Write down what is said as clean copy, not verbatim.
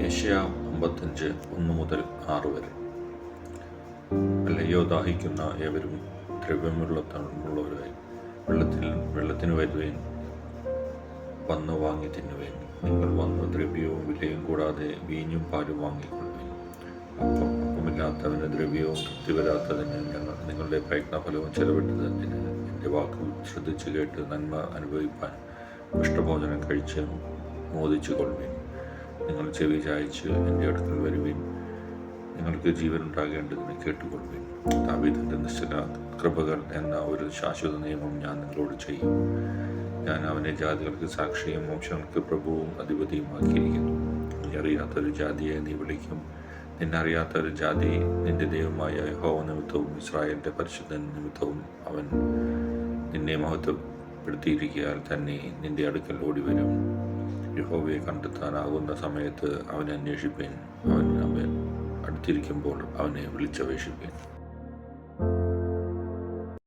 യെശയ്യാ 55:1-6 വരെ. അല്ലയോ ദാഹിക്കുന്ന ഏവരും ദ്രവ്യമുള്ള തണുപ്പുള്ളവരായി വെള്ളത്തിന് വരുവേൻ, വന്ന് വാങ്ങി തിന്നുവേൻ. നിങ്ങൾ വന്ന് ദ്രവ്യവും വിലയും കൂടാതെ വീഞ്ഞും പാലും വാങ്ങിക്കൊള്ളുവേൻ. അപ്പമില്ലാത്തവന് ദ്രവ്യവും തൃപ്തി വരാത്തതിന് നിങ്ങളുടെ പ്രയത്നഫലവും ചെലവിട്ടതിന് എൻ്റെ വാക്കുകൾ ശ്രദ്ധിച്ചു കേട്ട് നന്മ അനുഭവിപ്പാൻ ഇഷ്ടഭോജനം കഴിച്ച് മോദിച്ചു കൊള്ളുവേൻ. നിങ്ങൾ ചെവി ചായച്ച് എൻ്റെ അടുക്കൽ വരുവേൻ. നിങ്ങൾക്ക് ജീവനുണ്ടാകേണ്ടതിന് കേട്ടുകൊള്ളുവേൻ. ദാവീദിന്റെ നിശ്ചല കൃപകൾ എന്ന ഒരു ശാശ്വത നിയമം ഞാൻ നിങ്ങളോട് ചെയ്യും. ഞാൻ അവനെ ജാതികൾക്ക് സാക്ഷിയും വംശങ്ങൾക്ക് പ്രഭുവും അധിപതിയുമാക്കിയിരിക്കുന്നു. നീ അറിയാത്തൊരു ജാതിയെ നീ വിളിക്കും. നിന്നറിയാത്തൊരു ജാതി നിന്റെ ദൈവമായ യഹോവ നിമിത്തവും ഇസ്രായേലിന്റെ പരിശുദ്ധൻ നിമിത്തവും അവൻ നിന്നെ മഹത്വപ്പെടുത്തിയിരിക്കയാൽ തന്നെ നിന്റെ അടുക്കൽ ഓടിവരും. യഹോവയെ കണ്ടെത്താനാകുന്ന സമയത്ത് അവനെ അന്വേഷിപ്പേൻ. അവൻ അടുത്തിരിക്കുമ്പോൾ അവനെ വിളിച്ചപേക്ഷിപ്പേൻ.